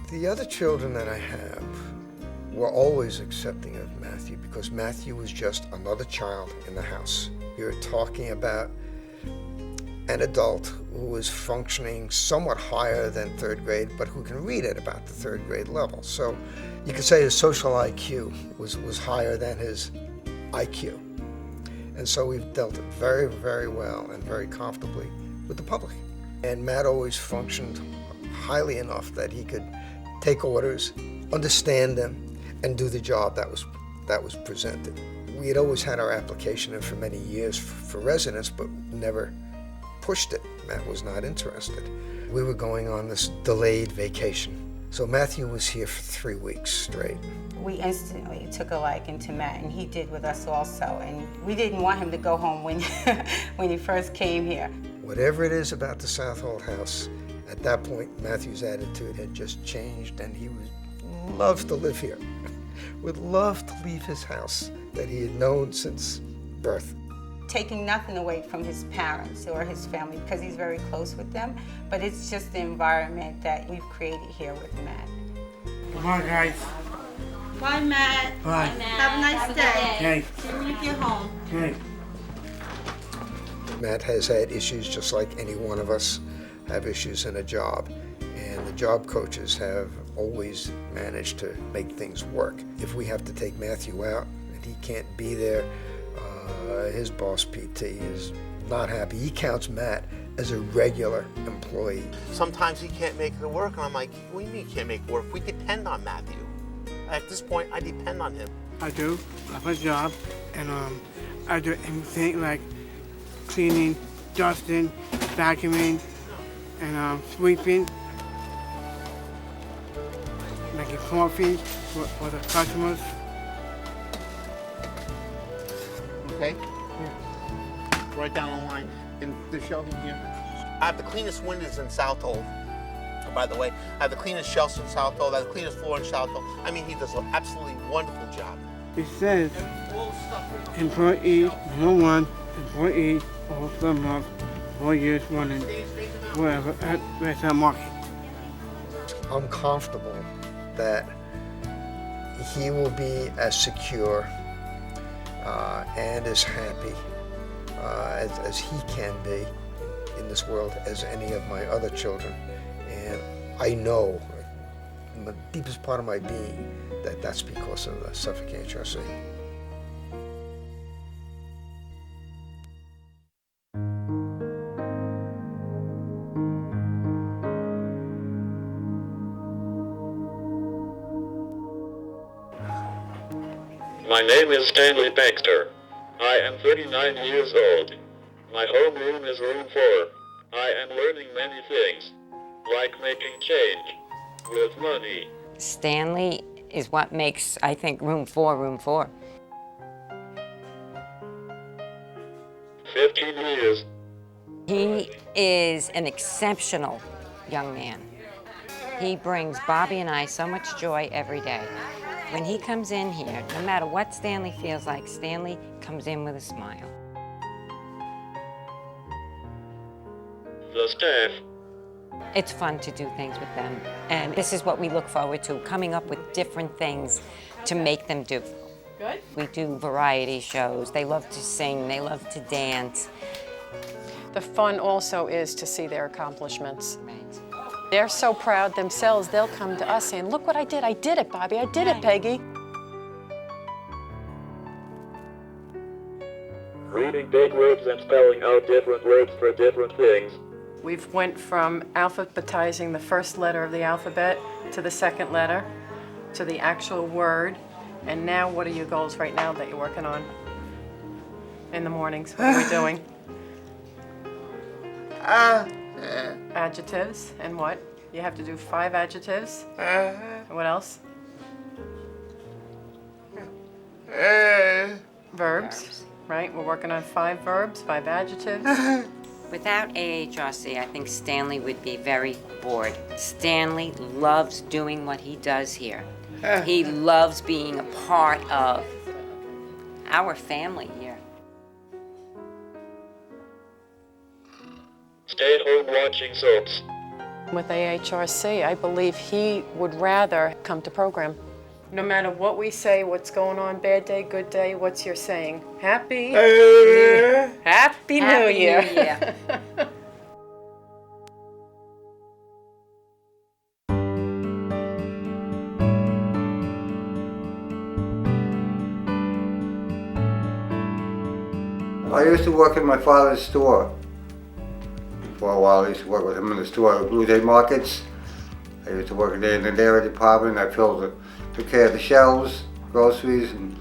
The other children that I have were always accepting of Matthew because Matthew was just another child in the house. You're talking about an adult who was functioning somewhat higher than third grade, but who can read at about the third grade level. So you could say his social IQ was higher than his IQ. And so we've dealt very, very well and very comfortably with the public. And Matt always functioned highly enough that he could take orders, understand them, and do the job that was presented. We had always had our application in for many years for residence, but never pushed it. Matt was not interested. We were going on this delayed vacation. So Matthew was here for 3 weeks straight. We instantly took a liking to Matt, and he did with us also. And we didn't want him to go home when, when he first came here. Whatever it is about the Southold house, at that point, Matthew's attitude had just changed, and he would love to live here. Would love to leave his house that he had known since birth. Taking nothing away from his parents or his family because he's very close with them, but it's just the environment that we've created here with Matt. Come on, guys. Bye, Matt. Bye. Have a nice day. Okay. See you when you get home. Okay. Matt has had issues just like any one of us have issues in a job, and the job coaches have always managed to make things work. If we have to take Matthew out and he can't be there, his boss PT is not happy. He counts Matt as a regular employee. Sometimes he can't make it work, and I'm like, what do you mean he can't make it work? We depend on Matthew. At this point, I depend on him. I do love my job, and I do everything like cleaning, dusting, vacuuming, and sweeping, making coffee for the customers. Okay? Yeah. Right down the line in the shelving here. I have the cleanest windows in Southold. By the way, I have the cleanest shelves in Southold. I have the cleanest floor in Southold. I mean, he does an absolutely wonderful job. It says, employee number 1, employee of the month, 4 years running, wherever at West Market. I'm comfortable that he will be as secure and as happy as he can be in this world as any of my other children. And I know, in the deepest part of my being, that that's because of the Suffolk AHRC. My name is Stanley Baxter. I am 39 years old. My home room is room 4. I am learning many things, like making change with money. Stanley is what makes, I think, room 4. 15 years. He is an exceptional young man. He brings Bobby and I so much joy every day. When he comes in here, no matter what Stanley feels like, Stanley comes in with a smile. The staff. It's fun to do things with them, and this is what we look forward to, coming up with different things to make them do. Good. We do variety shows. They love to sing, they love to dance. The fun also is to see their accomplishments. Right. They're so proud themselves, they'll come to us saying, look what I did it, Bobby, I did it, Peggy. Reading big words and spelling out different words for different things. We've went from alphabetizing the first letter of the alphabet to the second letter, to the actual word, And now, what are your goals right now that you're working on? In the mornings, what are we doing? Adjectives, and what? You have to do 5 adjectives. And what else? Verbs, right? We're working on 5 verbs, 5 adjectives. Without AHRC, I think Stanley would be very bored. Stanley loves doing what he does here. He loves being a part of our family here. Stay home watching soaps. With AHRC, I believe he would rather come to program. No matter what we say, what's going on, bad day, good day, what's your saying? Happy New Year. Happy New Year. I used to work in my father's store. For a while, I used to work with him in the store, Blue Day Markets. I used to work in the dairy department. I took care of the shelves, groceries, and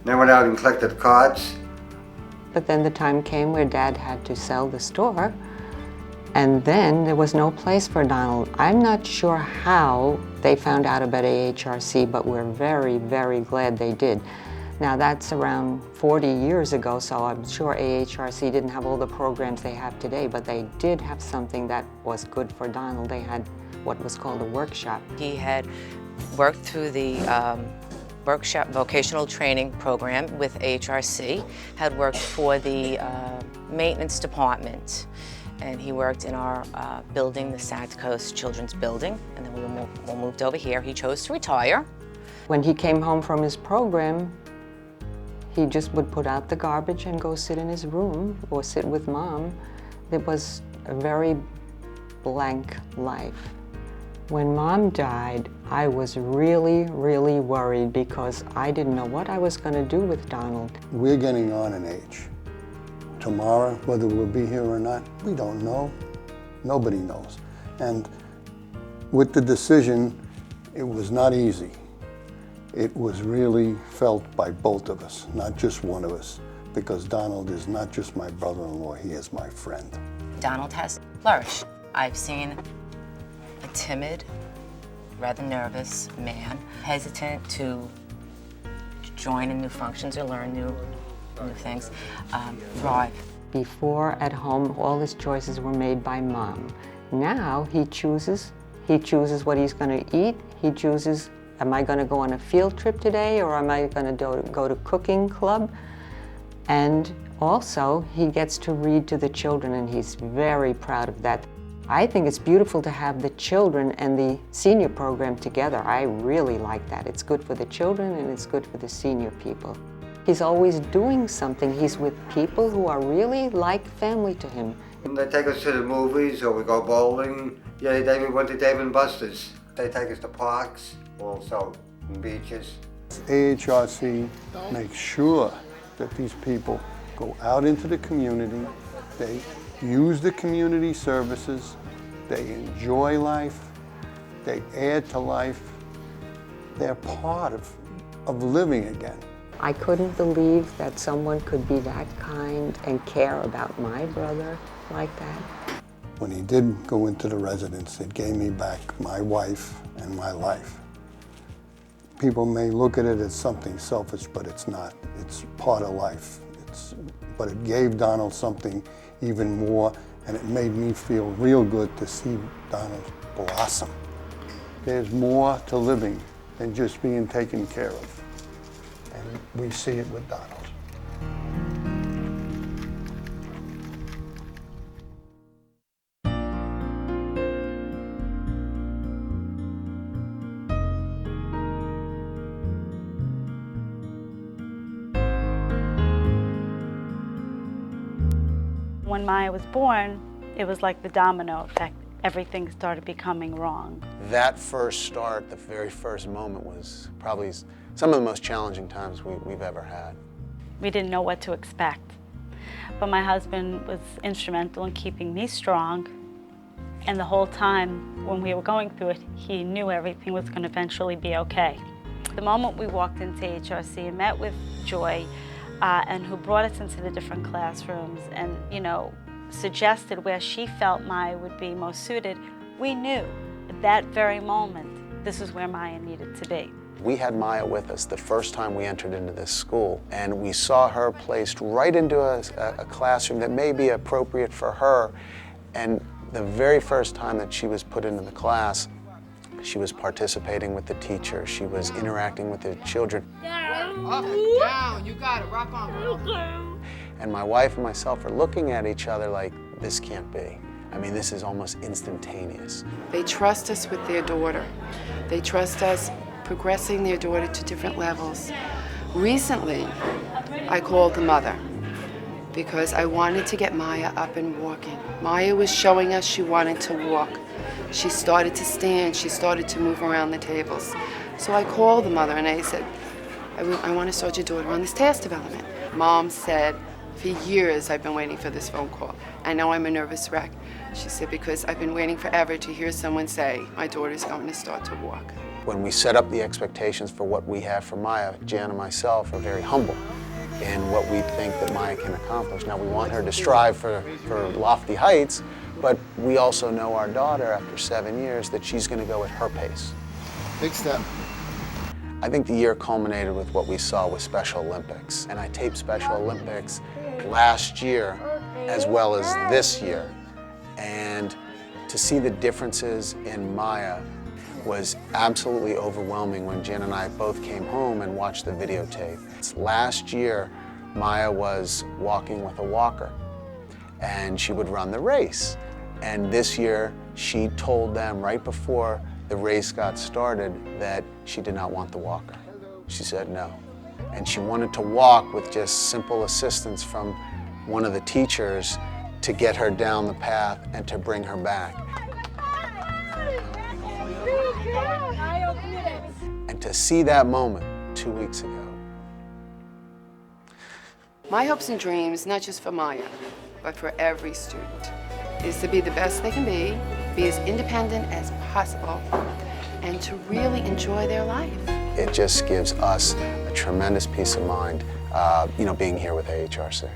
then went out and collected cards. But then the time came where Dad had to sell the store, and then there was no place for Donald. I'm not sure how they found out about AHRC, but we're very, very glad they did. Now that's around 40 years ago, so I'm sure AHRC didn't have all the programs they have today, but they did have something that was good for Donald. They had what was called a workshop. He had worked through the workshop vocational training program with AHRC, had worked for the maintenance department, and he worked in our building, the South Coast Children's Building, and then we moved over here. He chose to retire. When he came home from his program, he just would put out the garbage and go sit in his room or sit with Mom. It was a very blank life. When Mom died, I was really, really worried because I didn't know what I was going to do with Donald. We're getting on in age. Tomorrow, whether we'll be here or not, we don't know. Nobody knows. And with the decision, it was not easy. It was really felt by both of us, not just one of us, because Donald is not just my brother-in-law, he is my friend. Donald has flourished. I've seen a timid, rather nervous man, hesitant to join in new functions or learn new things, thrive. Before, at home, all his choices were made by Mom. Now he chooses what he's going to eat. He chooses, am I going to go on a field trip today, or am I going to go to cooking club? And also, he gets to read to the children, and he's very proud of that. I think it's beautiful to have the children and the senior program together. I really like that. It's good for the children and it's good for the senior people. He's always doing something. He's with people who are really like family to him. They take us to the movies, or we go bowling. Yeah, we went to Dave & Buster's. They take us to parks, also beaches. AHRC makes sure that these people go out into the community, they use the community services, they enjoy life, they add to life, they're part of living again. I couldn't believe that someone could be that kind and care about my brother like that. When he did go into the residence, it gave me back my wife and my life. People may look at it as something selfish, but it's not. It's part of life. But it gave Donald something even more, and it made me feel real good to see Donald blossom. There's more to living than just being taken care of, and we see it with Donald. When Maya was born, it was like the domino effect. Everything started becoming wrong. That first start, the very first moment, was probably some of the most challenging times we've ever had. We didn't know what to expect. But my husband was instrumental in keeping me strong. And the whole time when we were going through it, he knew everything was going to eventually be okay. The moment we walked into AHRC and met with Joy, and who brought us into the different classrooms and, you know, suggested where she felt Maya would be most suited, we knew at that very moment this is where Maya needed to be. We had Maya with us the first time we entered into this school, and we saw her placed right into a classroom that may be appropriate for her. And the very first time that she was put into the class, she was participating with the teacher, she was interacting with the children. Up and down, you got it, rock on, girl. And my wife and myself are looking at each other like, this can't be. I mean, this is almost instantaneous. They trust us with their daughter. They trust us progressing their daughter to different levels. Recently, I called the mother because I wanted to get Maya up and walking. Maya was showing us she wanted to walk. She started to stand, she started to move around the tables. So I called the mother and I said, I want to start your daughter on this task development. Mom said, for years I've been waiting for this phone call. I know I'm a nervous wreck. She said, because I've been waiting forever to hear someone say, my daughter's going to start to walk. When we set up the expectations for what we have for Maya, Jan and myself are very humble in what we think that Maya can accomplish. Now, we want her to strive for lofty heights, but we also know our daughter, after 7 years, that she's going to go at her pace. Big step. I think the year culminated with what we saw with Special Olympics. And I taped Special Olympics last year as well as this year. And to see the differences in Maya was absolutely overwhelming when Jen and I both came home and watched the videotape. Last year, Maya was walking with a walker, and she would run the race. And this year, she told them right before the race got started that she did not want the walker. She said no. And she wanted to walk with just simple assistance from one of the teachers to get her down the path and to bring her back. And to see that moment 2 weeks ago. My hopes and dreams, not just for Maya, but for every student, is to be the best they can be as independent as possible, and to really enjoy their life. It just gives us a tremendous peace of mind, being here with AHRC.